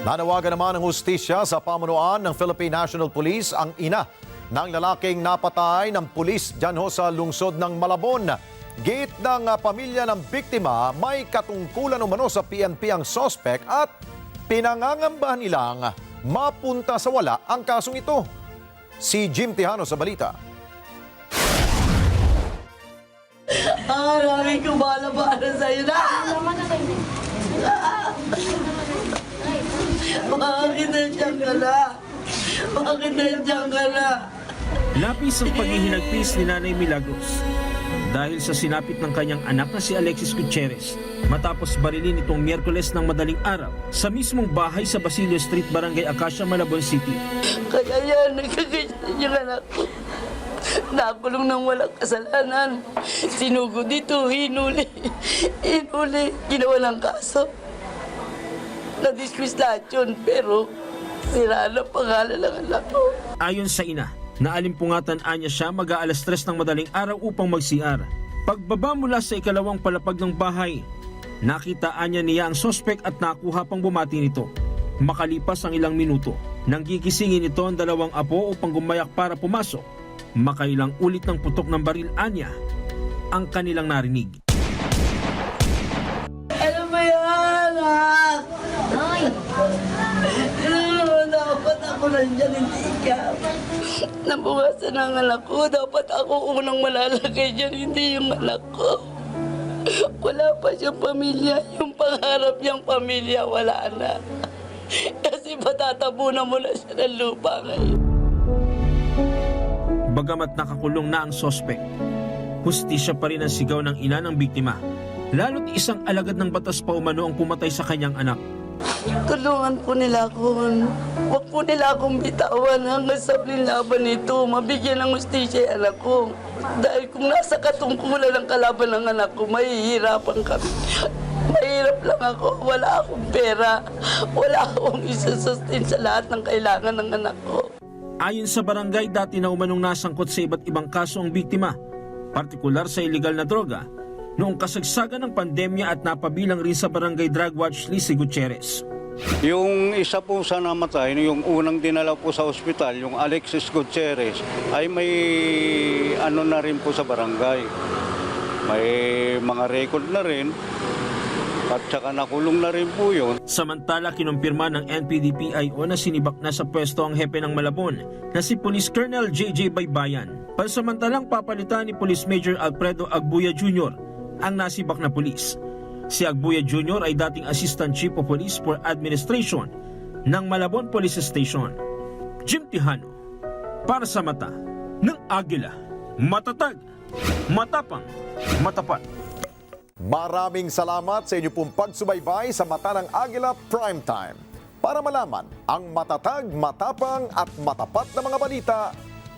Nanawagan naman ng hustisya sa pamunuan ng Philippine National Police ang ina ng lalaking napatay ng pulis dyan ho sa lungsod ng Malabon. Gate ng pamilya ng biktima, may katungkulan umano sa PNP ang sospek at pinangangambahan nilang mapunta sa wala ang kasong ito. Si Jim Tejano sa balita. Maraming kumala-bala sa'yo na! Bakit nandiyan ka na? Bakit nandiyan ka na? Lapis ang paghihinagpis ni Nanay Milagros dahil sa sinapit ng kanyang anak na si Alexis Gutierrez matapos barilin itong Miyerkules ng madaling araw sa mismong bahay sa Basilio Street, Barangay Acacia, Malabon City. Kaya yan, nagkaganyan yung anak ko. Nakulong ng walang kasalanan. Sinugod dito, hinuli. Ginawa ng kaso. Na-dismiss lahat yun, pero sira na pangalan ng anak ko. Ayon sa ina, naalimpungatan anya siya mag-aalas 3 ng madaling araw upang mag-CR. Pagbaba mula sa ikalawang palapag ng bahay, nakitaan niya ang sospek at nakuha pang bumati nito. Makalipas ang ilang minuto, nang gigisingin ito ang dalawang apo upang gumayak para pumasok, makailang ulit ng putok ng baril anya ang kanilang narinig. Ano ba yan, anak? Dapat ako nandiyan, hindi ka. Nabukasan ang anak ko. Dapat ako unang malalagay dyan, hindi yung anak ko. Wala pa siyang pamilya. Yung pangarap niyang pamilya, wala na. Kasi patatabunan mo na siya ng lupa ngayon. Bagamat nakakulong na ang sospek, hustisya pa rin ang sigaw ng ina ng biktima. Lalo't isang alagad ng batas pa umano ang pumatay sa kanyang anak. Tulungan po nila ako. Huwag po nila akong bitawan hanggang sa laban nito. Mabigyan ng hustisya yung anak ko. Dahil kung nasa katungkulan ng kalaban ng anak ko, mahihirapan kami. Mahirap lang ako. Wala akong pera. Wala akong isasustain sa lahat ng kailangan ng anak ko. Ayon sa barangay, dati na umanong nasangkot sa iba't ibang kaso ang biktima, partikular sa iligal na droga, noong kasagsagan ng pandemya at napabilang rin sa barangay drug watch list si Gutierrez. Yung isa po sa namatay, yung unang dinala po sa ospital, yung Alexis Gutierrez, ay may ano na rin po sa barangay. May mga record na rin at saka nakulong na rin po yun. Samantala, kinumpirma ng NPD-PIO na sinibak na sa pwesto ang hepe ng Malabon na si Police Colonel J.J. Baybayan. Pansamantalang papalitan ni Police Major Alfredo Agbuya Jr. ang nasibak na pulis. Si Agbuya Jr. ay dating Assistant Chief of Police for Administration ng Malabon Police Station. Jim Tejano, para sa mata ng Agila. Matatag, matapang, matapat. Maraming salamat sa inyo pong pagsubaybay sa Mata ng Agila Primetime. Para malaman ang matatag, matapang at matapat na mga balita,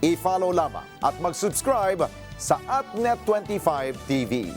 i-follow lamang at mag-subscribe sa AtNet25 TV.